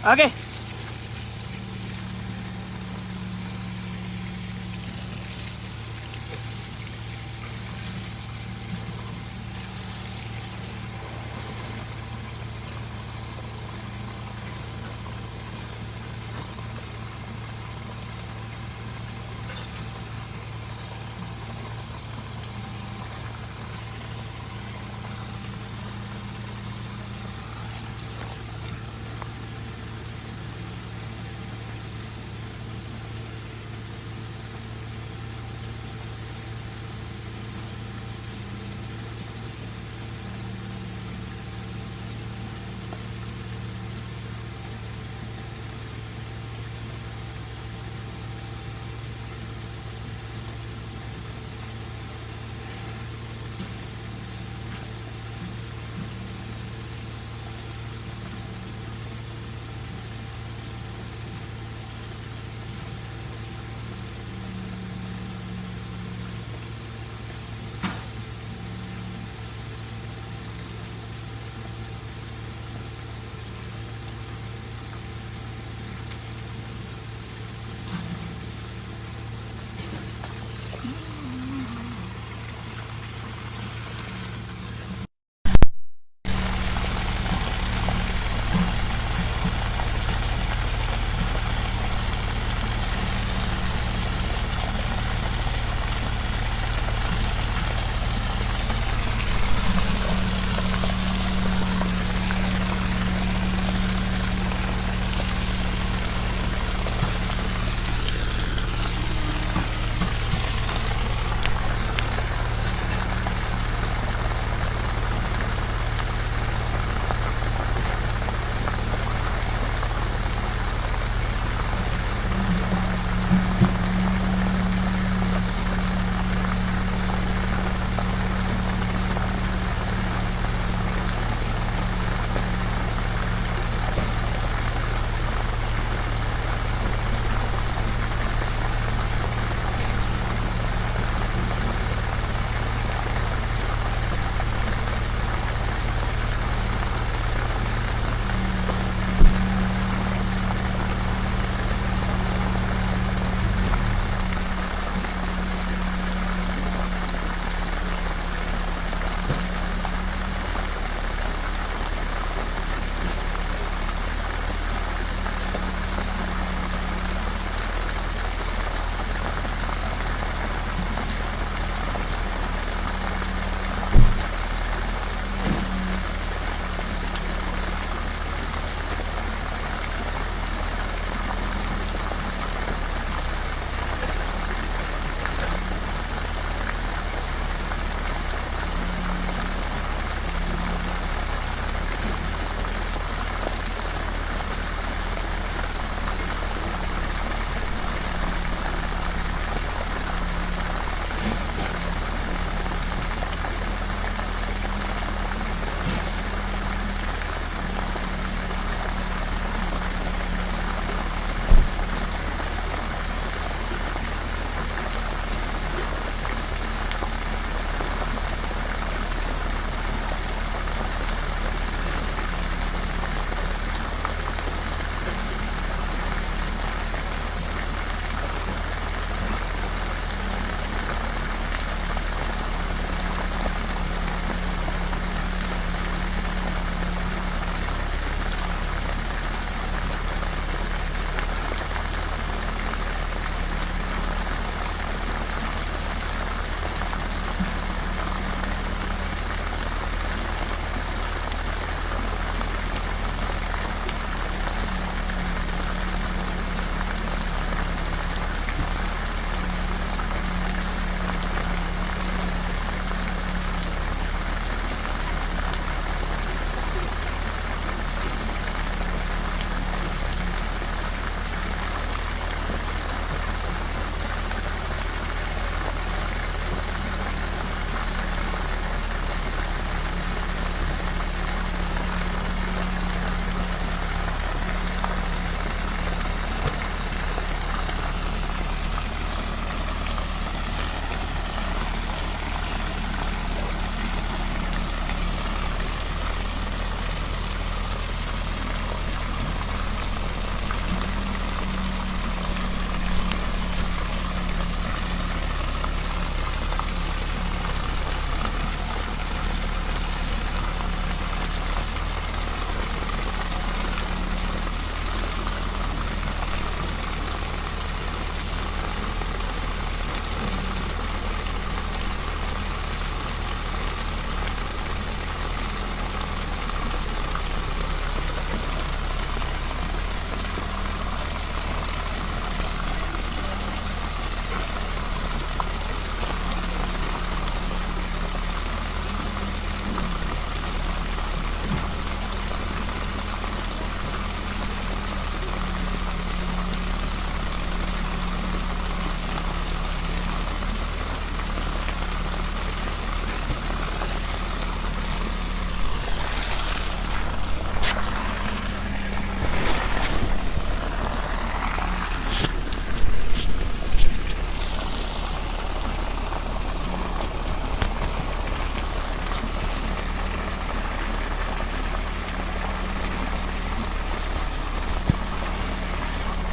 Oke.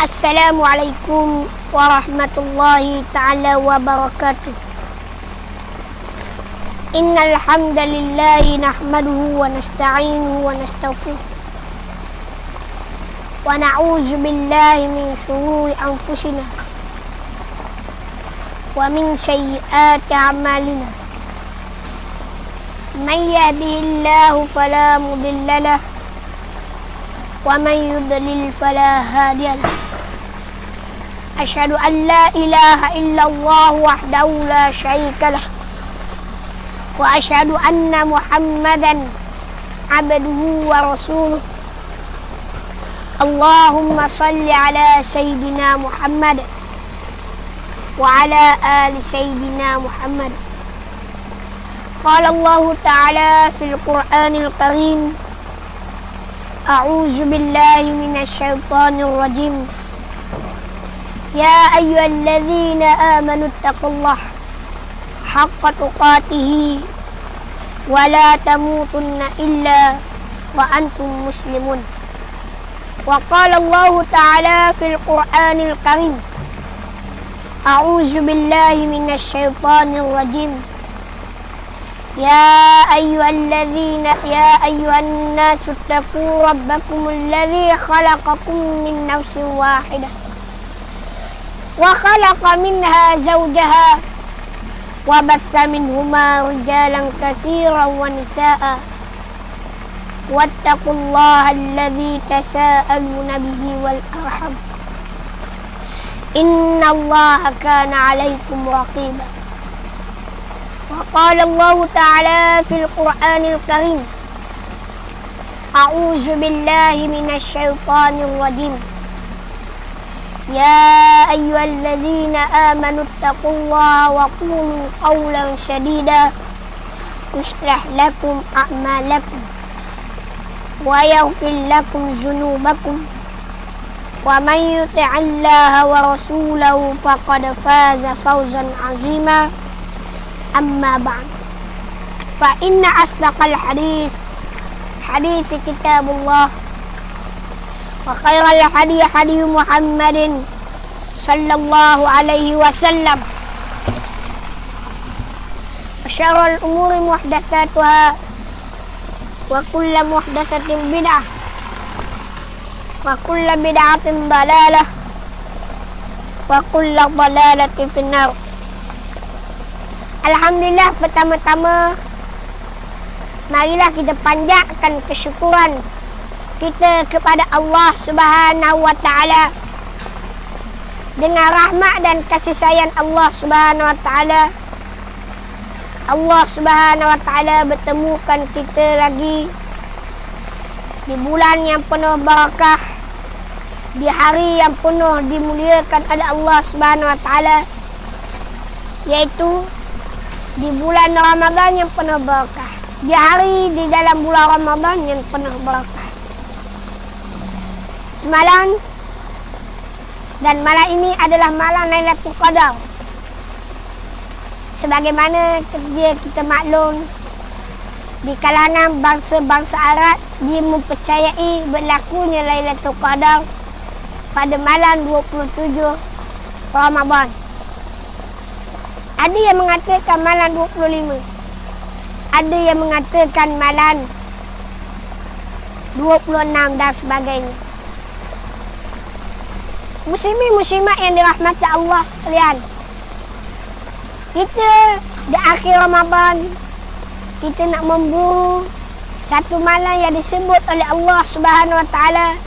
Assalamualaikum warahmatullahi ta'ala wabarakatuh. Innal hamdalillahi nahmaduhu wa nasta'inuhu wa nastaghfiruh wa na'udzu billahi min shururi anfusina wa min sayyiati a'malina. Man yahdihillahu fala mudilla lahu wa man yudlil fala hadiya lahu. Asyhadu an la ilaha illallah wahdahu la syarika lah wa asyhadu anna Muhammadan abduhu wa rasuluh. Allahumma salli ala sayyidina Muhammad wa ala ali sayyidina Muhammad. Qala Allah ta'ala fil Qur'anil Karim, a'udzu billahi minasy syaithanir rajim. Ya ayyuhalladzina amanu taqullaha haqqa tuqatih wa la tamutunna illa wa antum muslimun. Wa qala Allah ta'ala fil Qur'anil Karim, a'udzu billahi minasy syaithanir rajim. Ya ayyuhan nasu taqu rabbakumul ladzi khalaqakum min nafsin wahidah wa khalaqa minha zawjaha wa bassa minhuma rijalan katsiran wa nisaa wattaqullaha alladzi tasaaluna bihi wal arham innallaha kana 'alaykum raqiba. Wa qala Allah ta'ala fil Qur'anil Karim, a'udzu billahi minasy syaithanir rajim. Ya ayyuhalladzina amanu taqullaha wa qulu qawlan sadida yuslih lakum a'malakum wa yaghfir lakum dzunubakum wa man yuti'illaha wa rasulahu faqad faza fawzan 'azima. Amma ba'd, fa inna asdaqal hadits kitabullah wa khairal hadi Muhammadin sallallahu alaihi wasallam wa syarrul umuri muhdatsatuha wa kullu muhdatsatin bid'ah wa kullu bid'atin dalalah wa kullu dalalatin finnar. Alhamdulillah, pertama-tama marilah kita panjatkan kesyukuran kita kepada Allah Subhanahu wa taala. Dengan rahmat dan kasih sayang Allah Subhanahu wa taala, Allah Subhanahu wa taala bertemukan kita lagi di bulan yang penuh barakah, di hari yang penuh dimuliakan oleh Allah Subhanahu wa taala, yaitu di bulan Ramadan yang penuh barakah, di hari di dalam bulan Ramadan yang penuh barakah. Semalam dan malam ini adalah malam Lailatul Qadar. Sebagaimana kita maklum, di kalangan bangsa-bangsa Arab dia mempercayai berlakunya Lailatul Qadar pada malam 27 Ramadan. Ada yang mengatakan malam 25. Ada yang mengatakan malam 26 dan sebagainya. Muslimin-muslimat yang dirahmati Allah sekalian, kita di akhir Ramadan, kita nak memburu satu malam yang disebut oleh Allah Subhanahu wa taala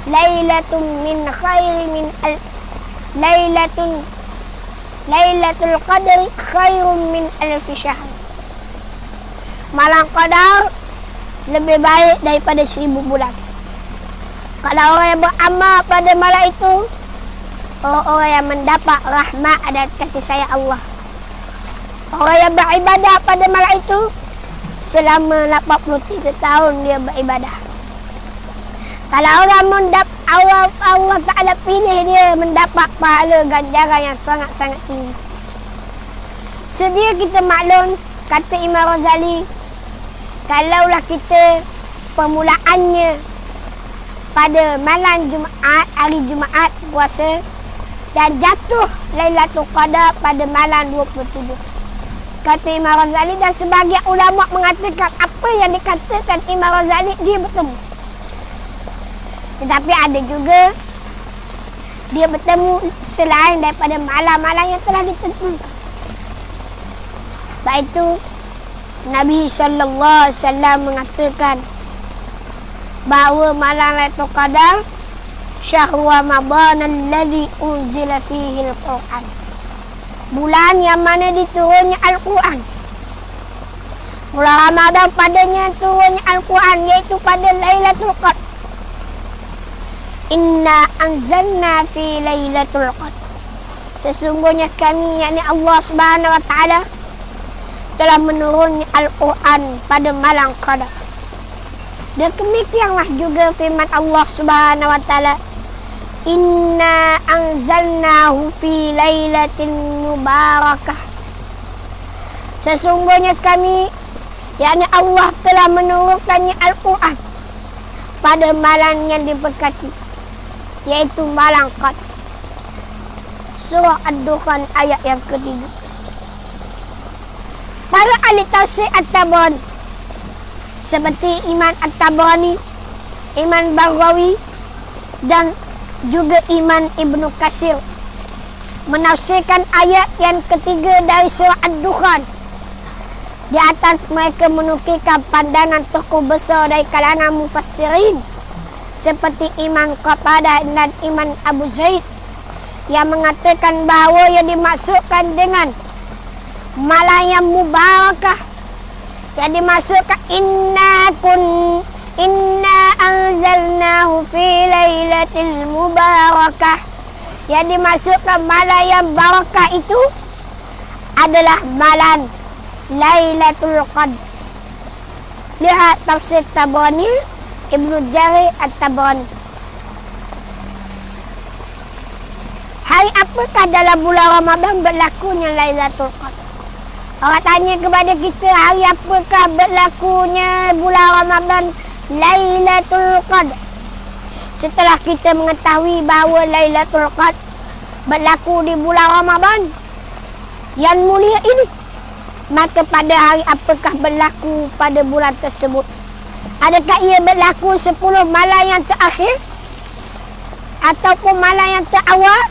Lailatul Qadri khairun min alfi syahr. Malam Qadar lebih baik daripada 1000 bulan. Kalau orang yang beramal pada malam itu, orang yang mendapat rahmat dan kasih sayang Allah. Orang yang beribadah pada malam itu, selama 83 tahun dia beribadah. Kalau orang Allah Ta'ala pilih dia mendapat pahala ganjaran yang sangat-sangat tinggi. Sedia kita maklum, kata Imam Ghazali, kalaulah kita permulaannya pada malam Jumaat, hari Jumaat puasa, dan jatuh Lailatul Qadar pada malam 27. Kata Imam Ghazali, dan sebagian ulama mengatakan apa yang dikatakan Imam Ghazali dia bertemu. Tetapi ada juga dia bertemu selain daripada malam-malam yang telah ditentukan. Sebab itu Nabi SAW mengatakan bahawa malam Lailatul Qadar syahrul Ramadan alladhi unzila fihi al-Quran, bulan yang mana diturunnya Al-Quran. Bulan Ramadan padanya turunnya Al-Quran, iaitu pada Lailatul Qadar. Inna anzalna fi Lailatul Qadar, sesungguhnya kami, yakni Allah Subhanahu wa taala, telah menurunnya Al-Quran pada malam Qadar. Dan demikianlah juga firman Allah Subhanahu wa taala, Inna anzalnahu fi lailatin mubarakah, sesungguhnya kami, yakni Allah, telah menurunkannya Al-Quran pada malam yang diberkati, iaitu malam Qadar. Surah Ad-Dukhan ayat yang ketiga. Para ahli tafsir At-Tabrani seperti Imam At-Tabrani, Imam Baghawi dan juga Imam Ibnu Katsir menafsirkan ayat yang ketiga dari surah Ad-Dukhan. Di atas mereka menukilkan pandangan tokoh besar dari kalangan mufassirin seperti Imam Qatadah dan Imam Abu Zaid yang mengatakan bahawa yang dimaksudkan dengan malam yang mubarakah, yang dimaksudkan inna anzalnahu fi lailatil mubarakah, yang dimaksudkan malam yang barakah itu adalah malam Lailatul Qadar. Lihat tafsir Tabrani, Ibnu Jarir At-Tabrani. Hari apakah dalam bulan Ramadan berlakunya Lailatul Qadar? Orang tanya kepada kita, hari apakah berlakunya bulan Ramadan Lailatul Qadar? Setelah kita mengetahui bahawa Lailatul Qadar berlaku di bulan Ramadan yang mulia ini, maka pada hari apakah berlaku pada bulan tersebut? Adakah ia berlaku 10 malam yang terakhir, ataupun malam yang terawal,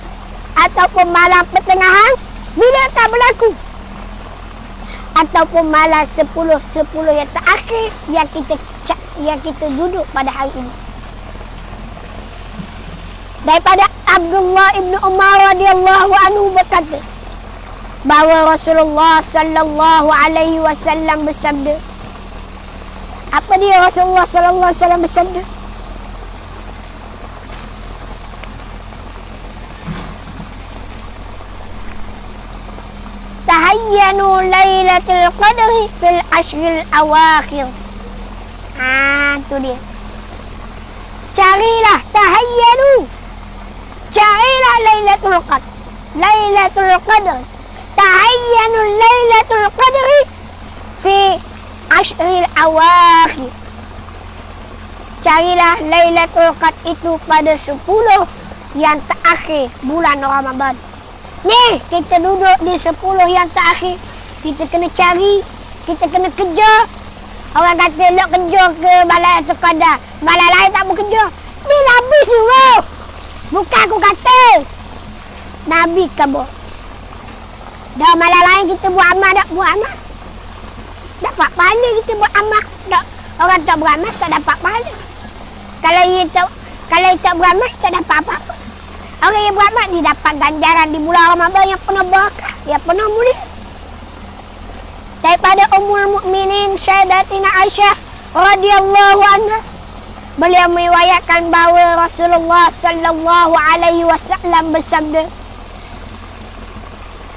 ataupun malam pertengahan? Bilakah berlaku? Ataupun malam 10 yang terakhir yang kita duduk pada hari ini? Daripada Abdullah ibn Umar radhiyallahu anhu berkata bahawa Rasulullah sallallahu alaihi wasallam bersabda. Apa dia Rasulullah sallallahu alaihi wasallam bersabda? Tahayyanu lailatul qadri fil ashril awakhir. Itu dia. Carilah, tahayyanu, carilah Lailatul Qadar. Lailatul Qadar. Tahayyanu Lailatul Qadri fi ashril awakhir. Carilah Lailatul Qadar itu pada 10 yang terakhir bulan Ramadan. Ni, kita duduk di 10 yang terakhir. Kita kena cari, kita kena kejar. Orang kata nak kejar ke Lailatul Qadar, malam lain tak bekerja. Ni Nabi suruh, bukan aku kata. Nabi kabur. Dah malam lain kita buat amal, tak buat amal, dapat pahala. Kita buat amal, tak. Orang tak beramal tak dapat pahala. Kalau ia tak beramal tak dapat apa-apa. Orang yang beramal dia dapat ganjaran di bulan Ramadan yang penuh barakah, yang penuh mulia. Daripada Ummul Mukminin Sayyidatina Aisyah radhiyallahu anha, beliau meriwayatkan bahawa Rasulullah sallallahu alaihi wasallam bersabda,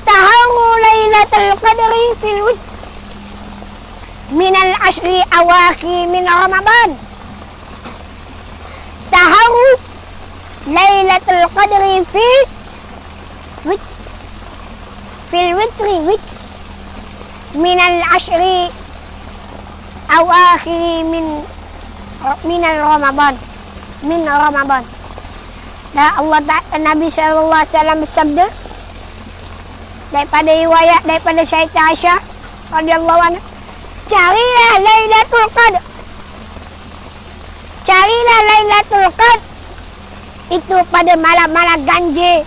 "Taharu Lailatul Qadri fil witr min al-ashri awakhir min Ramadan." Taharu Lailatul Qadri fil witri min al-ashri awakhir min Ramadan. min Ramadan. Dan Allah Nabi SAW bersabda daripada riwayat daripada Sayyidah Aisyah radhiyallahu anha, carilah Lailatul Qadar. Carilah Lailatul Qadar itu pada malam-malam ganjil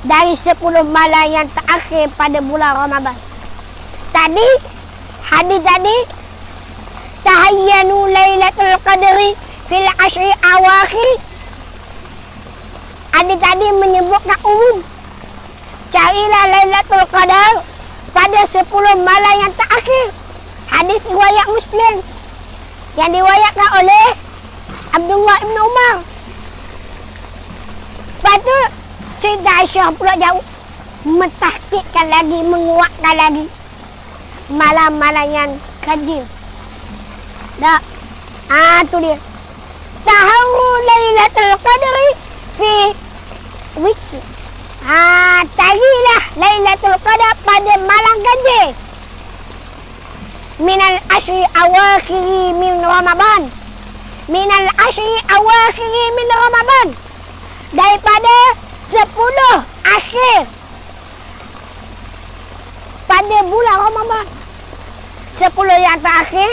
dari 10 malam yang terakhir pada bulan Ramadan. Tadi hadis tadi, tahayyanu Lailatul Qadri fil ashri awakhir. Hadis tadi menyebutkan umum. Carilah Lailatul Qadar pada 10 malam yang terakhir. Hadis riwayat Muslim yang diriwayatkan oleh Abdullah bin Umar. Lepas tu Sayyidah Aisyah pula jauh mentahkidkan lagi, menguatkan lagi malam-malam yang ganjil. Dah. Tu dia. Taharu Lailatul Qadri fi witr. Carilah Lailatul Qadar pada malam ganjil. Minal ashri awakhiri min Ramadan. Minal ashri awakhiri min Ramadan. Daripada 10 akhir pada bulan Ramadan. 10 yang terakhir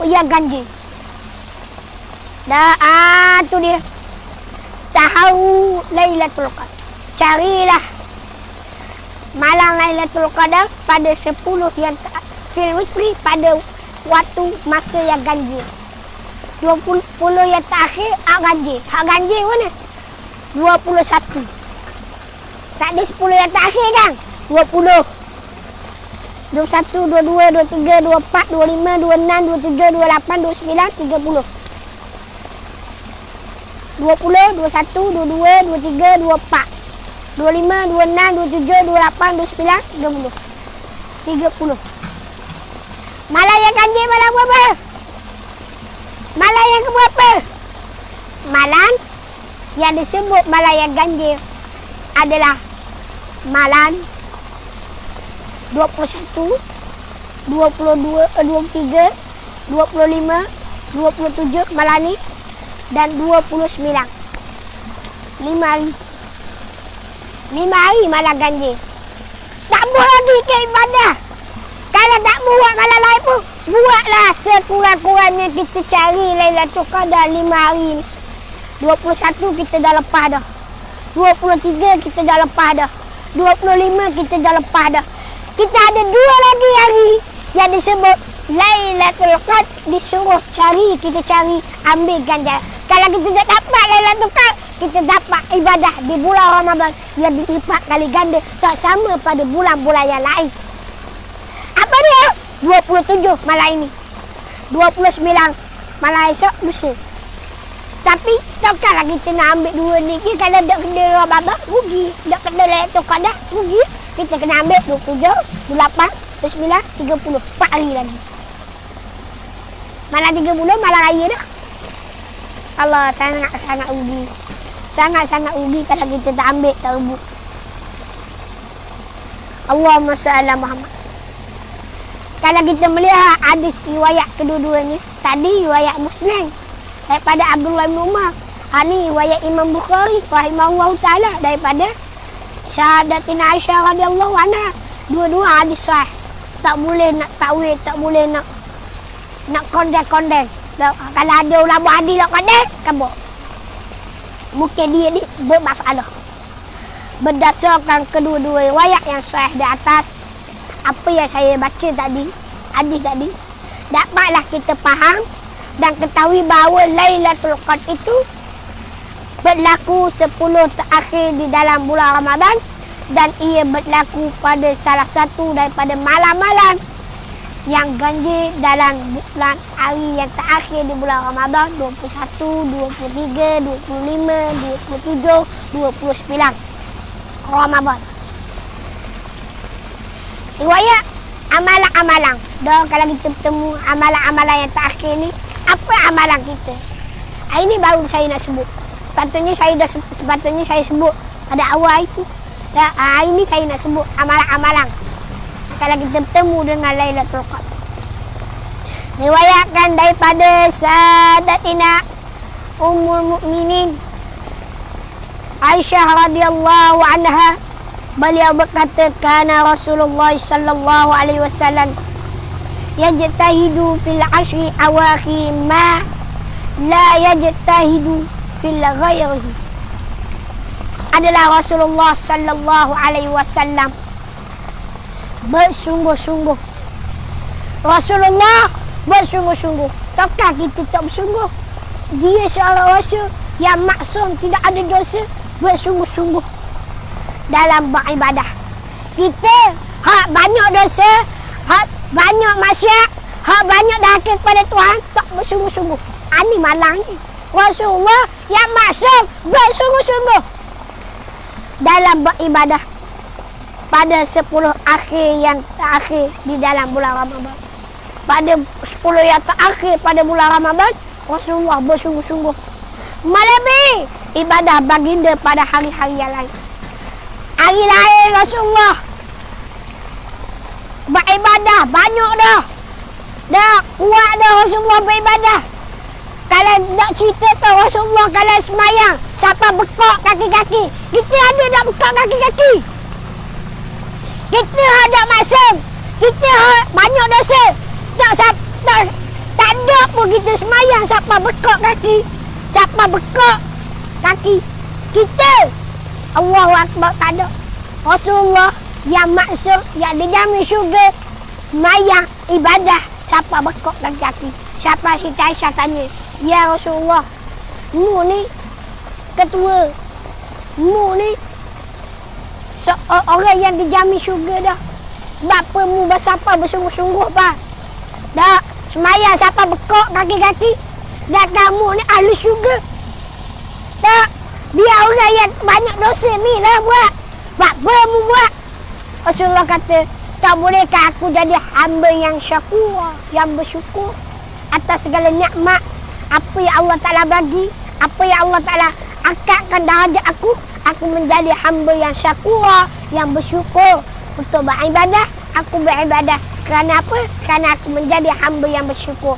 yang ganjil. Dah, tu dia. Tahu Lailatul Qadar. Carilah malam Lailatul Qadar pada 10 yang fil witri, pada waktu masa yang ganjil. 20 yang terakhir ganjil. Hak ganjil mana? 21. Tak ada 10 yang terakhir kan? 20. 21, 22, 23, 24, 25, 26, 27, 28, 29, 30. 20, 21, 22, 23, 24, 25, 26, 27, 28, 29, 30. 30. Malam yang ganjil malam berapa? Malam yang keberapa? Malam yang disebut malam yang ganjil adalah malam 21, 22, 23, 25, 27 malam ni dan 29. 5 hari. 5 hari malam ganjil. Tak buat lagi ke ibadah. Kalau tak buat malam lain pun, buatlah sekurang-kurangnya kita cari Lailatul Qadar 5 hari ni. 21 kita dah lepas dah. 23 kita dah lepas dah. 25 kita dah lepas dah. Kita ada 2 lagi hari yang disebut Lailatul Qadar, disuruh cari, kita cari, ambil ganjaran. Kalau kita tak dapat Lailatul Qadar, kita dapat ibadah di bulan Ramadan yang dilipat kali ganda, tak sama pada bulan-bulan yang lain. Apa dia? 27 malam ini. 29 malam esok lusa. Tapi takkanlah kita nak ambil 2 ni. Kalau tak kena Ramadan, rugi. Tak kena Lailatul Qadar, rugi. Kita kena ambil 27, 28, 29, 30. 4 hari lagi. Malam 30, malam raya dah. Allah, sangat-sangat rugi. Sangat-sangat rugi kalau kita tak ambil, tak rebut. Allahumma salli Muhammad. Kalau kita melihat hadis riwayat kedua-duanya, tadi riwayat Muslim daripada Abdullah bin Umar. Ini riwayat Imam Bukhari rahimahullahu taala daripada Sayyidatina Aisyah radhiyallahu anha. Dua-dua hadis sahih. Tak boleh nak takwil, tak boleh nak kondem. Kalau ada ulama hadis nak kondem, kabur. Mungkin dia ni bermasalah. Berdasarkan kedua-dua riwayat yang sahih di atas, apa yang saya baca tadi, hadis tadi, dapatlah kita faham dan ketahui bahawa Lailatul Qadar itu berlaku 10 terakhir di dalam bulan Ramadan, dan ia berlaku pada salah satu daripada malam-malam yang ganjil dalam bulan hari yang terakhir di bulan Ramadan, 21, 23, 25, 27, 29 Ramadan. Riwayat amalan-amalan. Dah kalau kita bertemu amalan-amalan yang terakhir ni, apa amalan kita? Ini baru saya nak sebut. Sepatutnya saya sebut pada awal itu. Ini saya nak sebut amalan-amalan kalau kita bertemu dengan Lailatul Qadar. riwayatkan daripada Sayyidatina Ummul Mukminin Aisyah radhiyallahu anha, beliau berkata, kana Rasulullah sallallahu alaihi wasallam yajtahidu fil ashri awakhir ma la yajtahidu fil ghairihi. Adalah Rasulullah sallallahu alaihi wasallam bersungguh-sungguh. Rasulullah bersungguh-sungguh. Takkan kita tak bersungguh? Dia seorang rasul yang maksum, tidak ada dosa, bersungguh-sungguh dalam beribadah. Kita hak banyak dosa, hak banyak maksiat, hak banyak dahil kepada Tuhan, tak bersungguh-sungguh. Ini malangnya. Rasulullah yang maksum bersungguh-sungguh dalam beribadah pada 10 akhir yang terakhir di dalam bulan Ramadan. Pada 10 yang terakhir pada bulan Ramadan, Rasulullah bersungguh-sungguh melebihi ibadah baginda pada hari-hari yang lain. Hari lain Rasulullah beribadah banyak dah. Dah kuat dah Rasulullah beribadah. Kalau nak cerita tu Rasulullah kalau semayang siapa bekak kaki-kaki, kita ada nak bekak kaki-kaki. Kita ada maksud, kita banyak dosa. Tak ada pun kita semayang siapa bekak kaki, siapa bekak kaki. Kita Allahu Akbar tak ada. Rasulullah yang maksud, yang dijamin syurga, semayang ibadah siapa bekak kaki. Siapa Siti Aisyah tanya, ya Rasulullah, mu ni ketua, mu ni orang yang dijamin syurga dah. Bapa mu bersapa bersungguh-sungguh pak. Dah semayang siapa bekak kaki-kaki. Dah kamu ni ahli syurga. Dah biar orang yang banyak dosa ni lah buat. Bapa mu buat. Rasulullah kata, tak bolehkah aku jadi hamba yang syakur, yang bersyukur atas segala nikmat apa yang Allah Ta'ala bagi, apa yang Allah Ta'ala angkatkan darjat aku menjadi hamba yang syakur, yang bersyukur. Untuk beribadah, aku beribadah kerana apa? Kerana aku menjadi hamba yang bersyukur.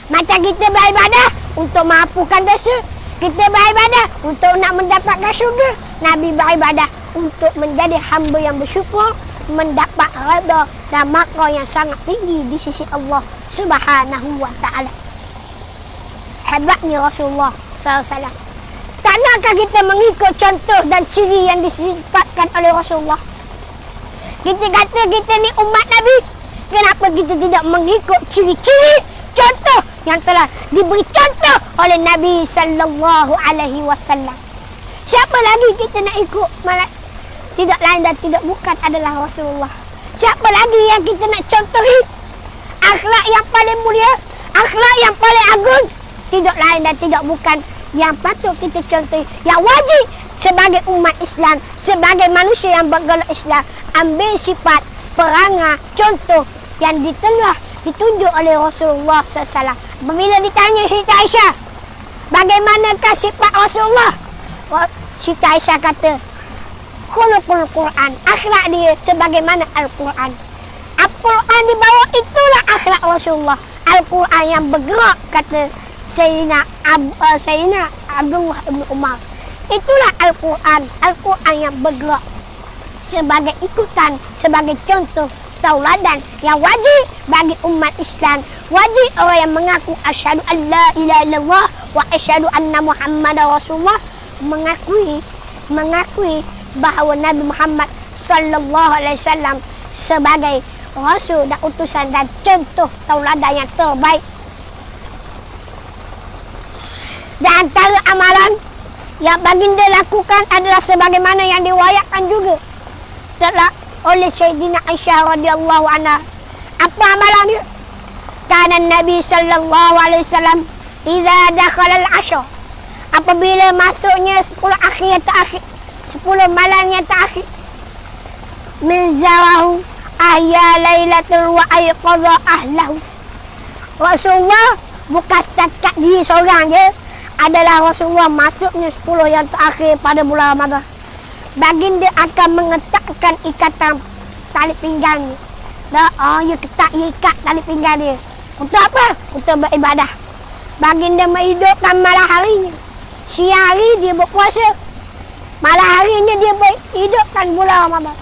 Macam kita beribadah untuk menghapuskan dosa, kita beribadah untuk nak mendapatkan syurga. Nabi beribadah untuk menjadi hamba yang bersyukur, mendapat redha dan maqam yang sangat tinggi di sisi Allah Subhanahu wa Ta'ala. Hebatnya Rasulullah SAW. Tak nakkah kita mengikut contoh dan ciri yang disifatkan oleh Rasulullah? Kita kata kita ni umat Nabi, kenapa kita tidak mengikut ciri-ciri contoh yang telah diberi contoh oleh Nabi sallallahu alaihi wasallam? Siapa lagi kita nak ikut? Tidak lain dan tidak bukan adalah Rasulullah. Siapa lagi yang kita nak contohi? Akhlak yang paling mulia, akhlak yang paling agung, tidak lain dan tidak bukan yang patut kita contohi, yang wajib sebagai umat Islam, sebagai manusia yang bergolak Islam, ambil sifat, perangai, contoh yang telah ditunjuk oleh Rasulullah SAW. Bila ditanya Siti Aisyah, bagaimanakah sifat Rasulullah? Siti Aisyah kata, khuluqul Quran, akhlak dia sebagaimana Al-Quran. Al-Quran di bawah itulah akhlak Rasulullah. Al-Quran yang bergerak, kata Sayyidina Abdullah bin Umar. Itulah Al-Quran, Al-Quran yang bergerak sebagai ikutan, sebagai contoh tauladan yang wajib bagi umat Islam, wajib orang yang mengaku asyhadu an la ilaha illallah wa asyhadu anna Muhammadar Rasulullah, mengakui bahawa Nabi Muhammad sallallahu alaihi wasallam sebagai rasul dan utusan dan contoh tauladan yang terbaik. Dan antara amalan yang baginda lakukan adalah sebagaimana yang diriwayatkan juga telah oleh Sayyidina Aisyah radhiyallahu anha. Apa amalan dia? Kana Nabi sallallahu alaihi wasallam idza dakhala al-ashr, apabila masuknya 10 akhir yang terakhir, 10 malam yang terakhir, min zarahu ahya lailatul wa ayqadha ahlahu. Rasulullah bukan setakat diri seorang je, adalah Rasulullah masuknya 10 yang terakhir pada bulan Ramadan. Baginda akan mengetatkan ikatan tali pinggang. Dah, dia ketat, dia ikat tali pinggang dia. Untuk apa? Untuk beribadah. Baginda menghidupkan malam harinya. Siang hari dia berpuasa. Malam harinya dia menghidupkan bulan Ramadan.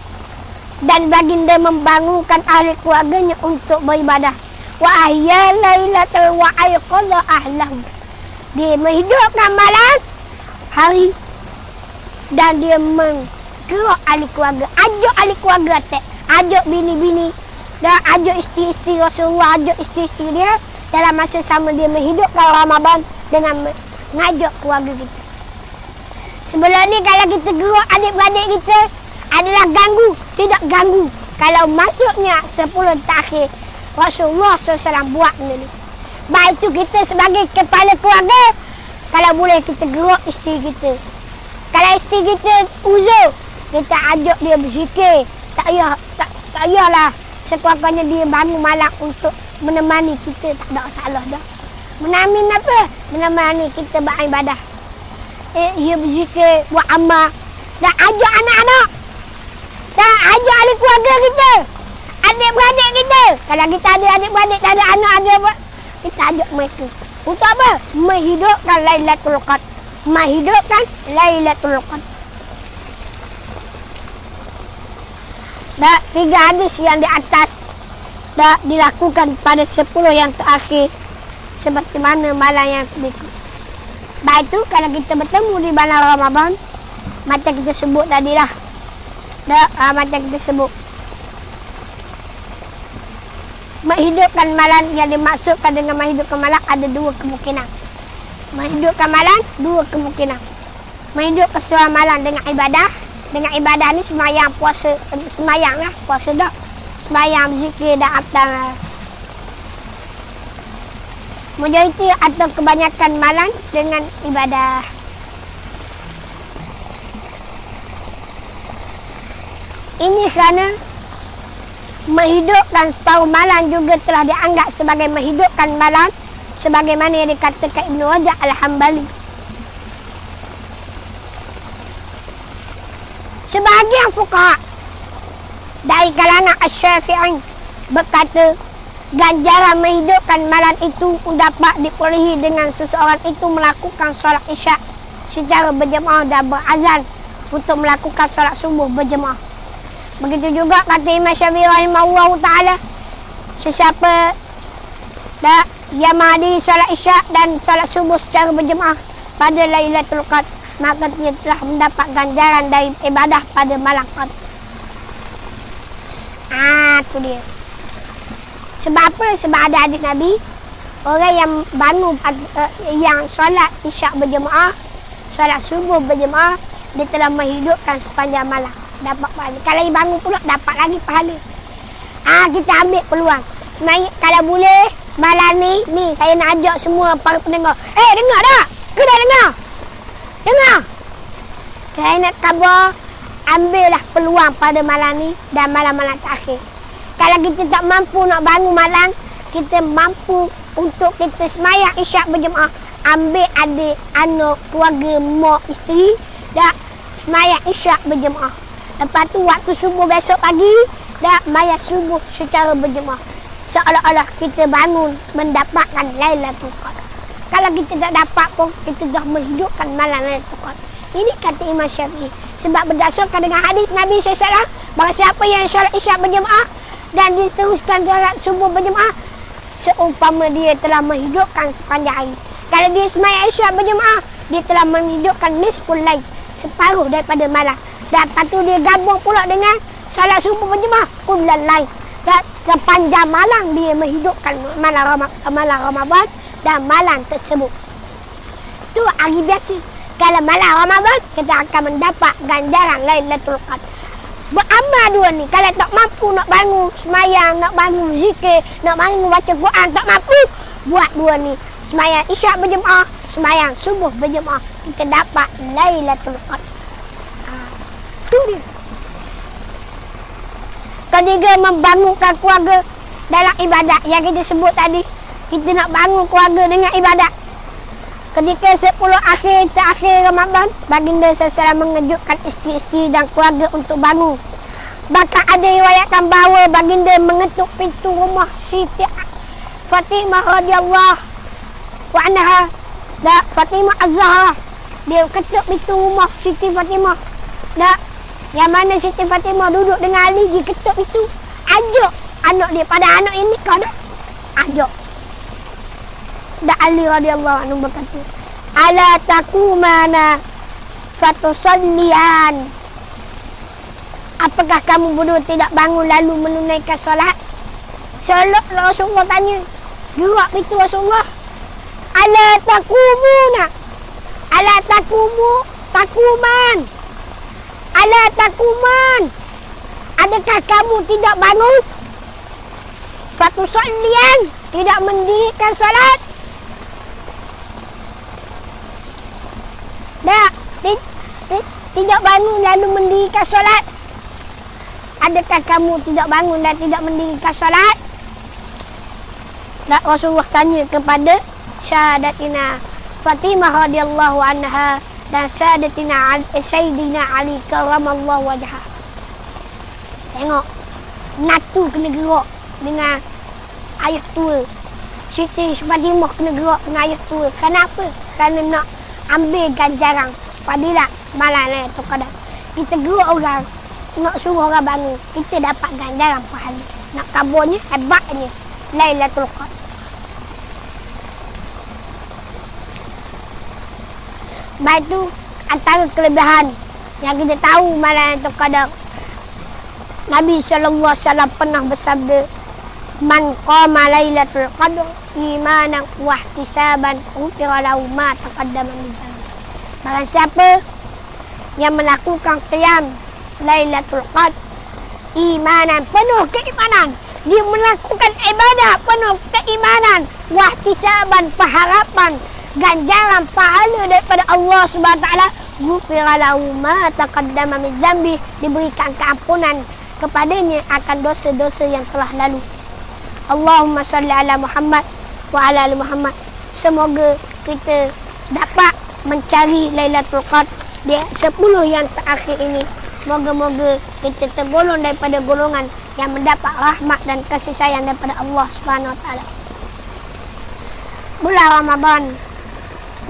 Dan baginda membangunkan ahli keluarganya untuk beribadah. Wa ahya lailatal wa ayqadha ahlahu. Dia menghidupkan malam hari dan dia menggerak ahli keluarga. Ajak ahli keluarga tak. Ajak bini-bini dan ajak isteri-isteri Rasulullah, ajak isteri-isteri dia dalam masa sama dia menghidupkan Ramadan dengan mengajak keluarga kita. Sebelum ni kalau kita gerak adik-beradik kita adalah ganggu, tidak ganggu. Kalau masuknya 10 terakhir Rasulullah SAW buat benda ni. Baik itu kita sebagai kepala keluarga, kalau boleh kita gerak isteri kita. Kalau isteri kita uzur, kita ajak dia berzikir. Tak payahlah sekurang-kurangnya dia bangun malam untuk menemani kita, tak ada masalah dah. Menemani apa? Menemani kita beribadah. Dia berzikir, buat amal. Dan ajak anak-anak. Dan ajak ahli keluarga kita. Adik-beradik kita. Kalau kita ada adik-beradik, tak ada anak, kita ajak mereka. Untuk apa? Menghidupkan Lailatul Qadar. Menghidupkan Lailatul Qadar. Dan 3 hadis yang di atas dah dilakukan pada 10 yang terakhir seperti mana malam yang berikut. Baik itu kalau kita bertemu di bulan Ramadan, macam kita sebut tadilah. Macam kita sebut. Menghidupkan malam yang dimaksudkan dengan menghidupkan malam ada 2 kemungkinan. Menghidupkan malam 2 kemungkinan. Menghidupkan suara malam dengan ibadah. Dengan ibadah ni semayang, puasa, semayang lah, puasa dah. Semayang, zikir dan aptal. Majoriti atau kebanyakan malam dengan ibadah. Ini kerana menghidupkan separuh malam juga telah dianggap sebagai menghidupkan malam sebagaimana yang dikatakan Ibn Rajab Al-Hambali. Sebahagian fuqaha dari kalangan Asy-Syafi'i berkata ganjaran menghidupkan malam itu dapat diperolehi dengan seseorang itu melakukan solat isyak secara berjemaah dan berazan untuk melakukan solat subuh berjemaah. Begitu juga kata Imam Syafi'i rahimahullah ta'ala, sesiapa yang menghadiri solat isyak dan solat subuh secara berjemaah pada Lailatul Qadar, maka dia telah mendapat ganjaran dari ibadah pada malam Qadar. Itu dia. Sebab apa? Sebab ada hadis Nabi, orang yang bangun yang solat isyak berjemaah, solat subuh berjemaah, dia telah menghidupkan sepanjang malam, dapat pahala. Kalau dia bangun pula dapat lagi pahala. Kita ambil peluang. Sebenarnya kalau boleh malam ni saya nak ajak semua para pendengar. Dengar tak? Ke dah dengar? Dengar. Saya nak khabar, ambillah peluang pada malam ni dan malam-malam terakhir. Kalau kita tak mampu nak bangun malam, kita mampu untuk kita semayang isyak berjemaah. Ambil adik, anak, keluarga, mak, isteri dan semayang isyak berjemaah. Lepas tu waktu subuh besok pagi, dah mayat subuh secara berjemaah. Seolah-olah kita bangun mendapatkan Lailatul Qadar. Kalau kita tak dapat pun, kita dah menghidupkan malam Lailatul Qadar. Ini kata Imam Syafi'i. Sebab berdasarkan dengan hadis Nabi SAW, bahawa siapa yang solat isyak berjemaah dan diteruskan solat subuh berjemaah, seumpama dia telah menghidupkan sepanjang hari. Kalau dia semayang isyak berjemaah, dia telah menghidupkan nisful lail, separuh daripada malam. Dan lepas tu dia gabung pula dengan solat subuh berjemaah, kullal lail. Dan sepanjang malam dia menghidupkan malam Ramadan dan malam tersebut. Itu hari biasa. Kalau malam Ramadan, kita akan mendapat ganjaran Lailatul Qadar. Beramal 2 ni. Kalau tak mampu nak bangun semayang, nak bangun zikir, nak bangun baca Quran, tak mampu, buat 2 ni. Semayang isyak berjemaah, semayang subuh berjemaah. Kita dapat Lailatul Qadar. Itu dia. Ketiga, membangunkan keluarga dalam ibadat. Yang kita sebut tadi, kita nak bangun keluarga dengan ibadat. Ketika 10 terakhir Ramadan, baginda SAW mengejutkan isteri-isteri dan keluarga untuk bangun. Bahkan ada riwayatkan bahawa baginda mengetuk pintu rumah Siti Fatimah radhiyallahu anha, Fatimah Az-Zahra, dia ketuk pintu rumah Siti Fatimah. Yang mana Siti Fatimah duduk dengan Ali, dia ketuk pintu, ajak anak dia. Pada anak ini kau dah ajak. Ali radhiyallahu anhu berkata, ala takumana fatusallian, apakah kamu berdua tidak bangun lalu menunaikan solat? Solat Rasulullah tanya, gerak pintu Rasulullah. Ala takumuna, ala takuman, ala takuman, adakah kamu tidak bangun? Fatusallian, tidak mendirikan solat. Tidak bangun lalu mendirikan solat. Adakah kamu tidak bangun dan tidak mendirikan solat? Rasulullah tanya kepada Syahadatina Fatimah radhiyallahu anha dan Syahadatina Sayyidina Ali karramallahu wajhah. Tengok, natu kena gerak dengan ayah tua. Siti Fatimah kena gerak dengan ayah tua. Kenapa? Kerana nak ambil ganjaran fadilat malam tu kadang kita gerak orang, nak suruh orang bangun, kita dapat ganjaran pahala. Nak kaburnya hebatnya Lailatul Qadar. Baik tu antara kelebihan yang kita tahu malam tu kadang. Nabi sallallahu alaihi wasallam pernah bersabda, man qama Lailatul Qadar imanan wa ihtisaban ghufira lahu ma taqaddama min dhanbi. Barang siapa yang melakukan qiyam Lailatul Qadar imanan, penuh keimanan, dia melakukan ibadah penuh keimanan, wahtisaban, pengharapan ganjaran pahala daripada Allah Subhanahu wa taala, ghufira lahu ma taqaddama min dhanbi, diberikan keampunan kepadanya akan dosa-dosa yang telah lalu. Allahumma salli ala Muhammad wa ala ali Muhammad. Semoga kita dapat mencari Lailatul Qadar di 10 yang terakhir ini. Moga-moga kita tergolong daripada golongan yang mendapat rahmat dan kasih sayang daripada Allah Subhanahu wa taala. Bulan Ramadan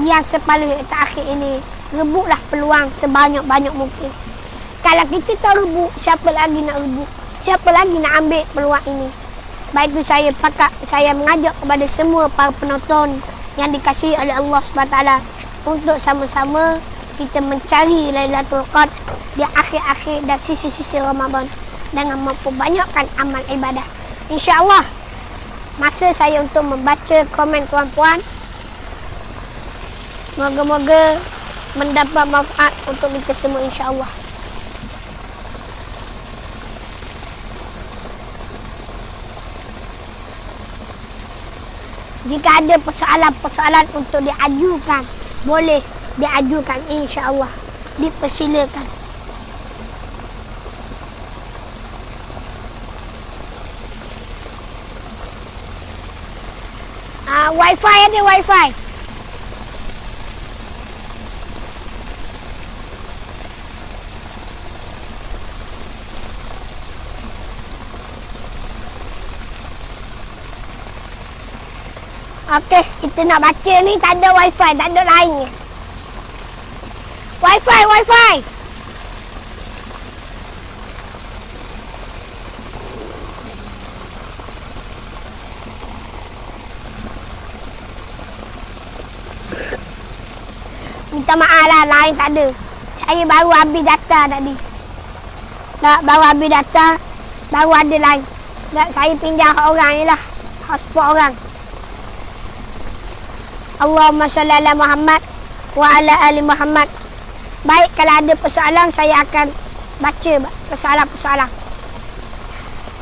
yang sepaling terakhir ini, rebutlah peluang sebanyak-banyak mungkin. Kalau kita tak rebut, siapa lagi nak rebut? Siapa lagi nak ambil peluang ini? Baik itu saya mengajak kepada semua para penonton yang dikasihi oleh Allah Subhanahu wa taala untuk sama-sama kita mencari Lailatul Qadar di akhir-akhir dan sisi-sisi Ramadan dengan memperbanyakkan amal ibadah. InsyaAllah masa saya untuk membaca komen tuan-puan. Moga-moga mendapat manfaat untuk kita semua insya-Allah. Jika ada persoalan-persoalan untuk diajukan, boleh diajukan insya-Allah. Dipersilakan. Wifi ada wifi. Okey, kita nak baca ni tak ada wifi, tak ada lainnya. Wifi. Minta maaf lah, lain tak ada. Saya baru habis data tadi. Baru habis data, baru ada lain. Saya pinjam orang ni lah, hotspot orang. Allahumma salli ala Muhammad wa ala ali Muhammad. Baik, kalau ada persoalan saya akan baca persoalan-persoalan.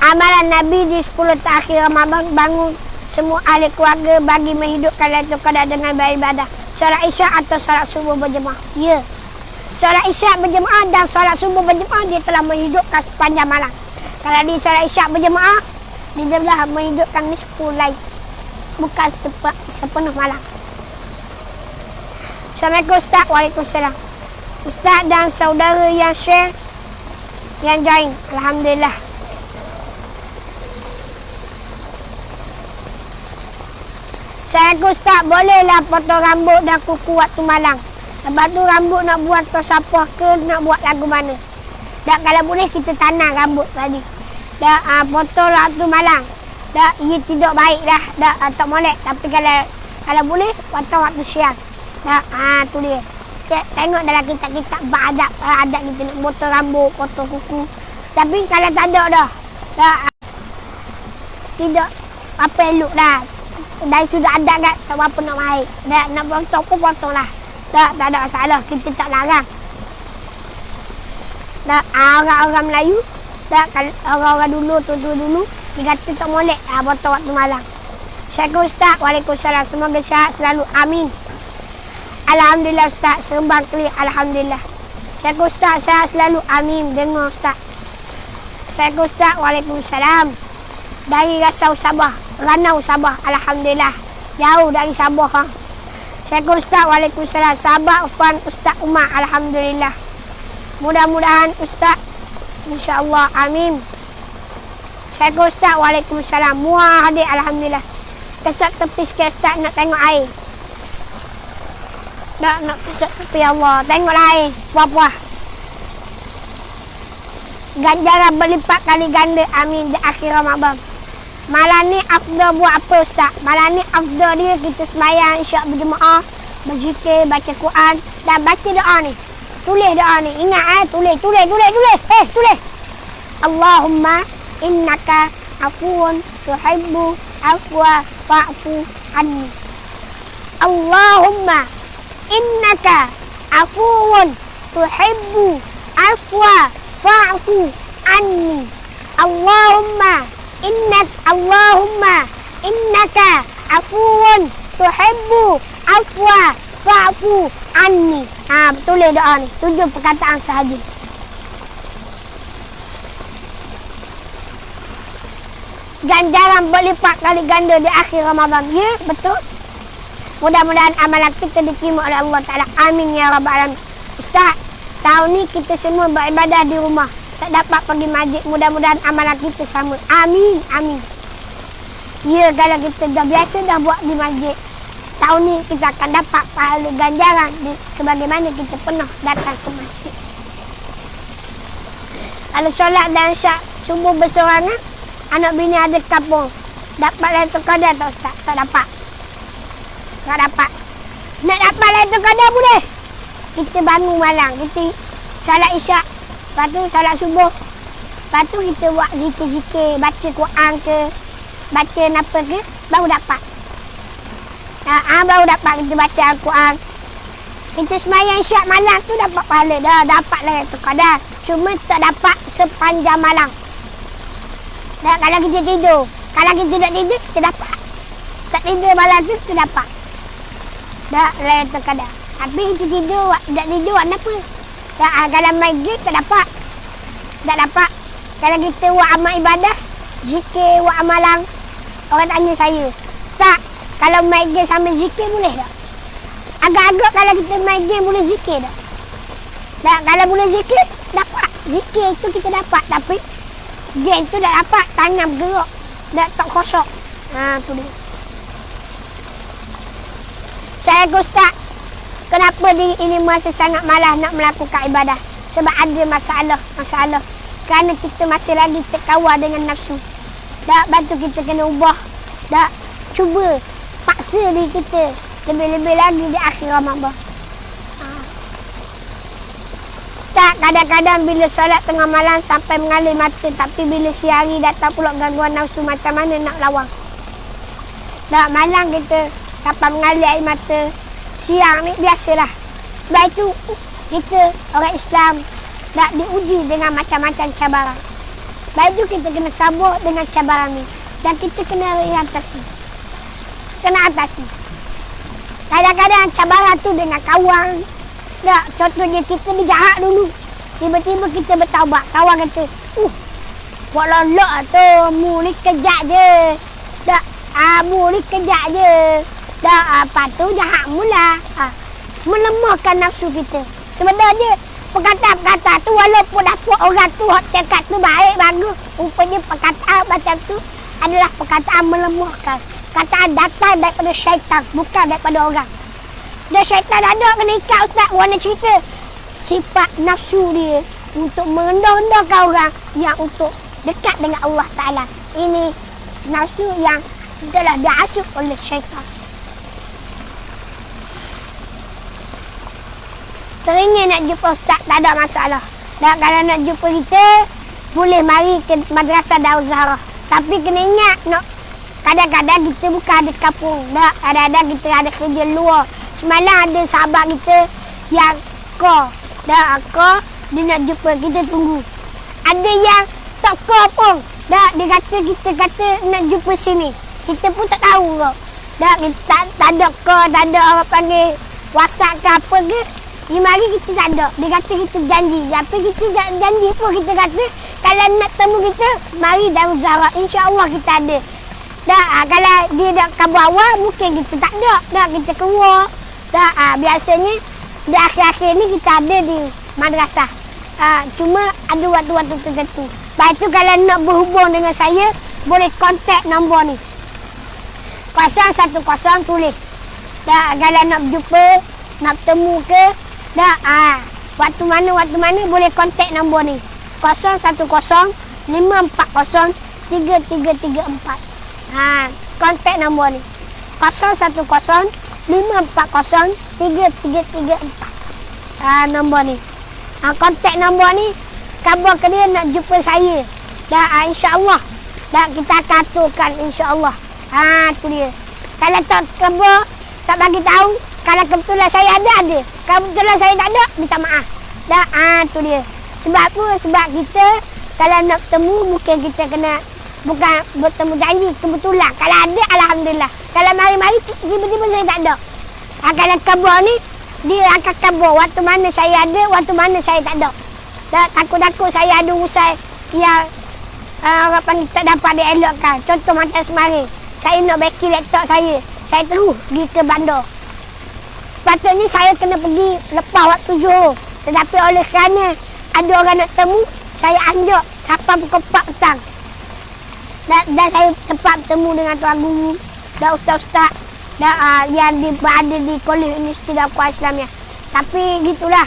Amalan Nabi di 10 terakhir Ramadan, bangun semua ahli keluarga bagi menghidupkan Lailatul Qadar dengan beribadah. Solat Isyak atau solat subuh berjemaah. Ya. Solat Isyak berjemaah dan solat subuh berjemaah dia telah menghidupkan sepanjang malam. Kalau di solat Isyak berjemaah, dia telah menghidupkan nisfu lail. Bukan sepenuh malam. Assalamualaikum Ustaz. Waalaikumsalam. Ustaz dan saudara yang share, yang join, alhamdulillah. Saya Ustaz, bolehlah potong rambut dan kuku waktu malam. Lepas tu rambut nak buat tersapah ke nak buat lagu mana. Tak, kalau boleh kita tanam rambut tadi. Tak, potong waktu malam. Tak, ia tidak baik dah. Tak molek. Tapi kalau boleh, potong waktu siang. Tak, tu dia. Tengok dalam kitab-kitab beradab. Adab kita nak potong rambut, potong kuku. Tapi kalau tak ada dah. Tak, tidak apa elok dah. Dan sudah ada kan, tak apa nak baik. Tak, nak potong pun potong lah. Tak ada masalah. Kita tak larang. Tak, orang-orang Melayu. Tak, kalau orang-orang dulu, tua-tua dulu. Dia kata tak molek potong waktu malam. Assalamualaikum Ustaz. Waalaikumsalam. Semoga sihat selalu. Amin. Alhamdulillah Ustaz. Sembang klik. Alhamdulillah. Assalamualaikum Ustaz. Sihat selalu. Amin. Dengar Ustaz. Assalamualaikum Ustaz. Waalaikumsalam. Dari Rasau Sabah. Ranau Sabah. Alhamdulillah. Jauh dari Sabah. Assalamualaikum Ustaz. Waalaikumsalam. Sahabat Ufan Ustaz Umar. Alhamdulillah. Mudah-mudahan Ustaz. InsyaAllah. Amin. Assalamualaikum Ustaz. Waalaikumsalam. Muah hadir. Alhamdulillah. Kesat tepi sikit Ustaz nak tengok air. Nak kesat tepi Allah. Tengoklah air. Puah-puah. Ganjaran berlipat kali ganda. Amin. Di akhir Ramadan. Malam ni afdal buat apa Ustaz? Malam ni afdal dia kita sembahyang isyak berjemaah, berzikir, baca Quran dan baca doa ni. Tulis doa ni. Ingat tulis. Tulis. Allahumma innaka afuun tuhibbu afwa fa'fu anni. Allahumma innaka afuun tuhibbu afwa fa'fu anni. Allahumma innaka afuun tuhibbu afwa fa'fu anni. Betul doa ni. 7 perkataan sahaja. Ganjaran berlipat kali ganda di akhir Ramadan. Ya, betul. Mudah-mudahan amalan kita diterima oleh Allah Ta'ala. Amin ya Rabbal Alamin. Ustaz, tahun ni kita semua beribadah di rumah. Tak dapat pergi masjid. Mudah-mudahan amalan kita sama. Amin. Ya, kalau kita dah biasa dah buat di masjid, tahun ni kita akan dapat pahala ganjaran sebagaimana kita pernah datang ke masjid. Kalau solat dan syak subuh bersorangan, anak bini ada kampung, dapat Lailatul Qadar tak Ustaz? Tak dapat. Nak dapat Lailatul Qadar boleh. Kita bangun malam, kita solat isyak, lepas tu solat subuh, lepas tu kita buat zikir-zikir, baca Quran ke, baca apa ke, baru dapat. Baru dapat kita baca Al-Quran. Kita sembahyang isyak malam tu dapat pahala dah, dapat Lailatul Qadar. Cuma tak dapat sepanjang malam. Dan kalau kita tidur, kalau kita tak tidur, kita dapat. Tak tidur malam tu, kita dapat. Dah Lailatul Qadar. Tapi kita tidur, tak tidur, buat apa? Kalau main game, tak dapat. Tak dapat. Kalau kita buat amal ibadah, zikir, buat amalan, orang tanya saya, Ustaz, kalau main game sambil zikir boleh tak? Agak-agak kalau kita main game boleh zikir tak? Tak, kalau boleh zikir, dapat. Zikir tu kita dapat. Tapi game tu tak dapat. Tangan bergerak. Tak kosong. Tu dia. Saya Ustaz, kenapa diri ini masih sangat malas nak melakukan ibadah? Sebab ada masalah. Kerana kita masih lagi terkawal dengan nafsu. Tak, bantu kita kena ubah. Tak, cuba paksa diri kita lebih-lebih lagi di akhir Ramadan. Ustaz, kadang-kadang bila solat tengah malam sampai mengalir mata, tapi bila siang hari datang pula gangguan nafsu, macam mana nak lawan? Tak, malam kita sampai mengalir air mata, siang ni biasalah. Sebab itu kita orang Islam tak diuji dengan macam-macam cabaran. Sebab itu kita kena sabar dengan cabaran ni. Dan kita kena atasi. Kadang-kadang cabaran tu dengan kawan. Tak, contohnya kita ni jahat dulu. Tiba-tiba kita bertaubat. Kawan kata, buat lolok tu, mu ni kejap je. Tak, mu ni kejap je. Tak, apa tu jahat mula. Melemahkan nafsu kita. Sebenarnya, perkataan-perkataan tu walaupun dapat orang tu cakap tu baik, bagus. Rupanya perkataan macam tu adalah perkataan melemahkan. Kata datang daripada syaitan, bukan daripada orang. Dan syaitan ada kena ikat Ustaz, warna cerita. Sifat nafsu dia untuk merendah-rendahkan orang yang untuk dekat dengan Allah Ta'ala. Ini nafsu yang telah diasuh oleh syaitan. Teringin nak jumpa Ustaz, tak ada masalah. Dan kalau nak jumpa kita, boleh mari ke Madrasah Darul Zahra. Tapi kena ingat, kadang-kadang kita bukan ada kampung. Kadang-kadang kita ada kerja luar. Semalam ada sahabat kita yang dia nak jumpa, kita tunggu. Ada yang tak call pun. Dia kata kita kata nak jumpa sini. Kita pun tak tahu kok. Tak ada call, tak ada orang panggil WhatsApp ke apa ke. Ni mari kita tak ada. Dia kata kita janji. Tapi kita janji pun kita kata kalau nak temu kita, mari Darul Zahra. InsyaAllah kita ada. Kalau dia nak kabar awal, mungkin kita tak ada. Kita keluar. Biasanya di akhir-akhir ni kita ada di madrasah. Cuma ada waktu-waktu tertentu. Lepas tu kalau nak berhubung dengan saya, boleh kontak nombor ni. 010 tulis. Kalau nak berjumpa, nak bertemu ke, waktu mana boleh kontak nombor ni. 010 540 3334. Kontak nombor ni. 010 540 3334. Nombor ni. Kontak nombor ni, khabar ke dia nak jumpa saya. InsyaAllah. Kita akan aturkan insyaAllah. Tu dia. Kalau tak khabar, tak bagi tahu, kalau kebetulan saya ada. Kalau kebetulan saya tak ada, minta maaf. Tu dia. Sebab apa? Sebab kita kalau nak bertemu, mungkin kita kena bukan bertemu janji, kebetulan. Kalau ada, alhamdulillah. Kalau mari-mari, tiba-tiba saya tak ada. Kalau khabar ni, dia akan khabar waktu mana saya ada, waktu mana saya tak ada. Takut-takut saya ada urusan yang orang panggil tak dapat dielokkan. Contoh macam semarin, saya nak baikin laptop saya terus pergi ke bandar. Sepatutnya saya kena pergi lepas waktu Zuhur. Tetapi oleh kerana ada orang nak temu, saya anjak sampai pukul 4 petang. Dan saya sempat bertemu dengan tuan guru dan ustaz-ustaz yang berada di Kolej Universiti Dakwah Islamiah. Tapi gitulah.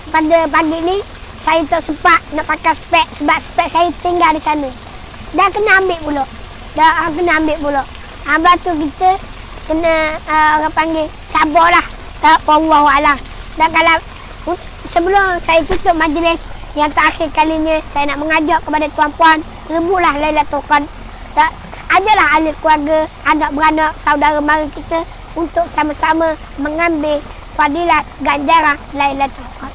Pada pagi ni saya tak sempat nak pakai spek sebab spek saya tinggal di sana. Dah kena ambil pula. Lepas tu kita kena orang panggil sabarlah. Wallahualam. Dan kalau sebelum saya tutup majlis yang terakhir kalinya, saya nak mengajak kepada tuan-puan, rebuhlah Lailatul Qadar. Ajarlah ahli keluarga, anak beranak, saudara mara kita untuk sama-sama mengambil fadilat ganjaran Lailatul Qadar.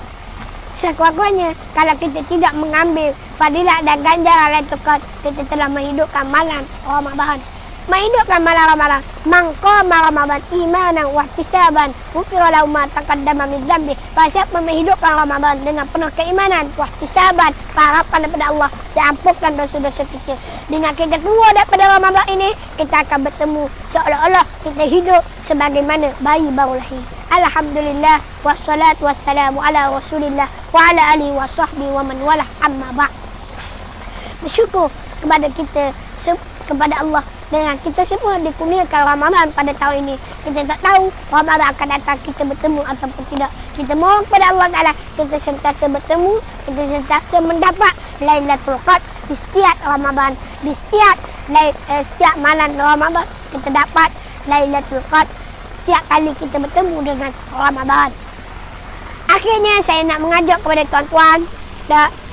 Sekurang-kurangnya, kalau kita tidak mengambil fadilat dan ganjaran Lailatul Qadar, kita telah menghidupkan malam Ramadan. Menghidupkan malam Ramadan. Man qama Ramadan imanan wa ihtisaban, ghufira lahu ma taqaddama min dhanbi. Siapa menghidupkan Ramadan dengan penuh keimanan, wa ihtisaban, harapan daripada Allah, diampunkan dosa-dosa kita. Dengan kita keluar daripada Ramadan ini, kita akan bertemu seolah-olah kita hidup sebagaimana bayi baru lahir. Alhamdulillah, wassalatu wassalamu ala Rasulillah wa ala alihi wa sahbihi wa man walah, amma ba'd. Bersyukur kepada kita, kepada Allah dengan kita semua dikurniakan Ramadan pada tahun ini. Kita tak tahu Ramadan akan datang kita bertemu ataupun tidak. Kita mohon kepada Allah Ta'ala kita sentiasa bertemu, kita sentiasa mendapat Lailatul Qadar di setiap Ramadan. Di setiap malam Ramadan kita dapat Lailatul Qadar setiap kali kita bertemu dengan Ramadan. Akhirnya saya nak mengajak kepada tuan-tuan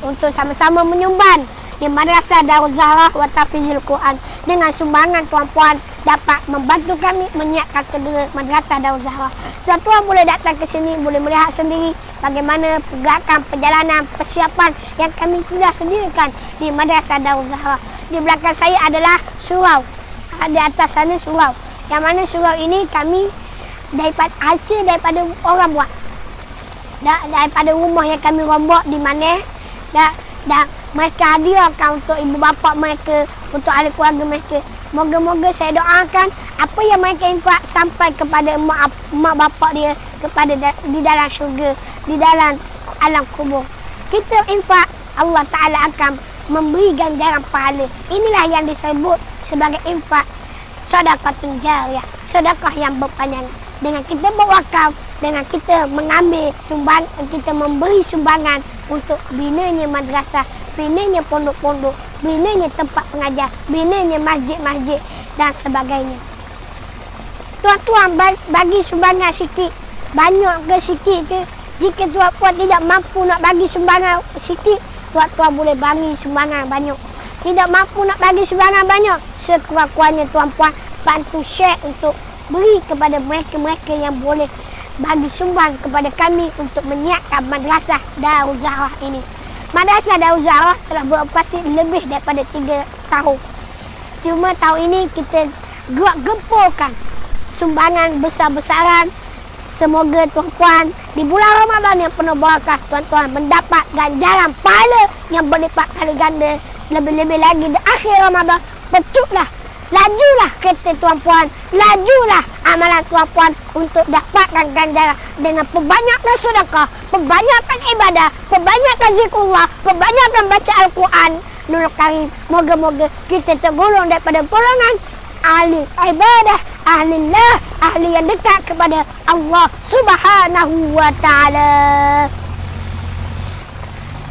untuk sama-sama menyumbang di Madrasah Darul Zahra wa Tahfizul Quran. Dengan sumbangan tuan-puan dapat membantu kami menyiapkan segera Madrasah Darul Zahra. Tuan-tuan boleh datang ke sini, boleh melihat sendiri bagaimana pergerakan, perjalanan, persiapan yang kami sudah sediakan di Madrasah Darul Zahra. Di belakang saya adalah surau. Di atas sana surau. Yang mana surau ini kami hasil daripada orang buat. Daripada rumah yang kami rombak di mana mereka hadiahkan untuk ibu bapa mereka, untuk ahli keluarga mereka. Moga-moga saya doakan apa yang mereka infak sampai kepada mak bapak dia di dalam syurga, di dalam alam kubur. Kita infak, Allah Ta'ala akan memberi ganjaran pahala. Inilah yang disebut sebagai infak, sedekahun jariyah, sedekah yang berpanjangan. Dengan kita berwakaf, dengan kita mengambil sumbang, kita memberi sumbangan untuk binanya madrasah, binanya pondok-pondok, binanya tempat pengajar, binanya masjid-masjid dan sebagainya. Tuan-tuan bagi sumbangan sikit, banyak ke sikit ke, jika tuan-tuan tidak mampu nak bagi sumbangan sikit, tuan-tuan boleh bagi sumbangan banyak. Tidak mampu nak bagi sumbangan banyak, sekurang-kurangnya tuan-tuan bantu share untuk beri kepada mereka-mereka yang boleh bagi sumbang kepada kami untuk menyiapkan Madrasah Darul Zahra ini. Madrasah Darul Zahra telah beroperasi lebih daripada 3 tahun. Cuma tahun ini kita gerak gemburkan sumbangan besar-besaran. Semoga tuan-tuan di bulan Ramadan yang penuh barakah, tuan-tuan mendapat ganjaran pahala yang berlipat kali ganda. Lebih-lebih lagi di akhir Ramadan, pecuklah, lajulah kereta tuan-puan, lajulah amalan tuan-puan untuk dapatkan ganjaran dengan perbanyakkan sedekah, perbanyakkan ibadah, perbanyakkan zikrullah, perbanyakkan baca Al-Quran. Nurul Karim, moga-moga kita tergolong daripada golongan ahli ibadah, ahlillah, ahli yang dekat kepada Allah Subhanahu wa ta'ala.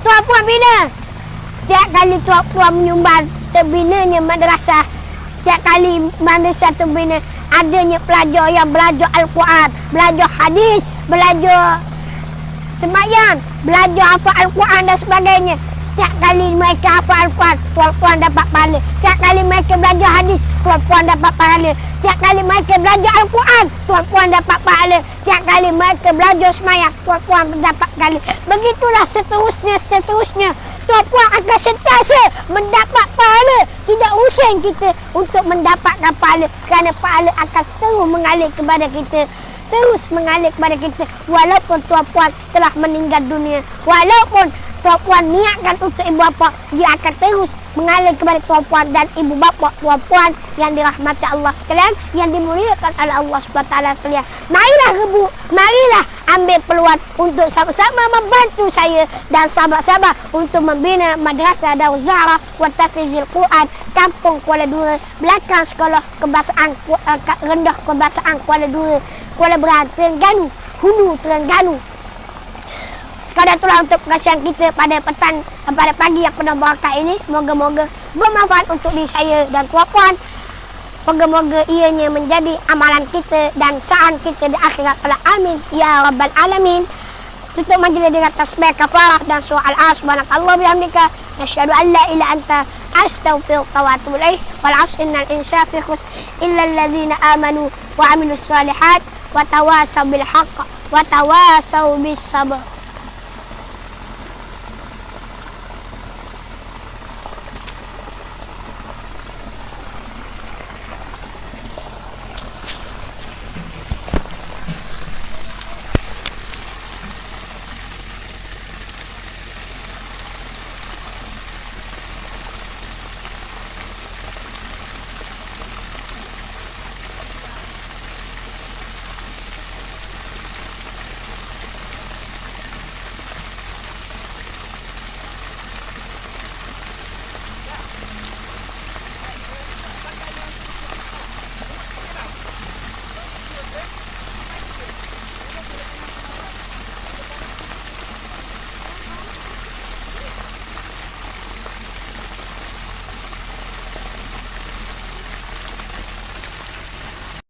Tuan-puan bina, setiap kali tuan-puan menyumbang terbinanya madrasah, setiap kali madrasah terbina, adanya pelajar yang belajar Al-Quran, belajar hadis, belajar sembahyang, belajar hafal Al-Quran dan sebagainya. Setiap kali mereka hafal Al-Quran, tuan-puan dapat pahala. Setiap kali mereka belajar hadis, tuan-puan dapat pahala. Setiap kali mereka belajar Al-Quran, tuan-puan dapat pahala. Setiap kali mereka belajar sembahyang, tuan-puan dapat pahala. Begitulah seterusnya. Tuan-puan akan sentiasa mendapat pahala. Tidak usah kita untuk mendapatkan pahala, kerana pahala akan terus mengalir kepada kita. Walaupun tuan-puan telah meninggal dunia, walaupun tuan-puan niatkan untuk ibu bapa, dia akan terus mengalir kepada tuan-puan dan ibu bapa tuan-puan yang dirahmati Allah sekalian, yang dimuliakan oleh Allah SWT sekalian. Marilah ambil peluang untuk sama-sama membantu saya dan sahabat-sahabat untuk membina Madrasah Darul Zahra wa Tahfizil Quran, Kampung Kuala Dua, belakang Sekolah Kebahasaan Rendah Kebahasaan Kuala Dua, Kuala Berang, Terengganu, Hulu Terengganu. Sekadar itulah untuk perkongsian kita pada pagi yang penuh barakah ini. Moga-moga bermanfaat untuk diri saya dan tuan-puan. Moga-moga ianya menjadi amalan kita dan saan kita di akhirat. Amin ya rabbal alamin. Tutup majlis dengan tasbih kafarah dan surah Al-As. Subhanakallah bihamdika, nasyhadu an la ilaha anta, astaghfiruka wa atubu ilaik. Wal 'asri innal insana fi khusr illa alladzina amanu wa amilus solihat wa tawasaw bil haqq wa tawasaw bis sabr.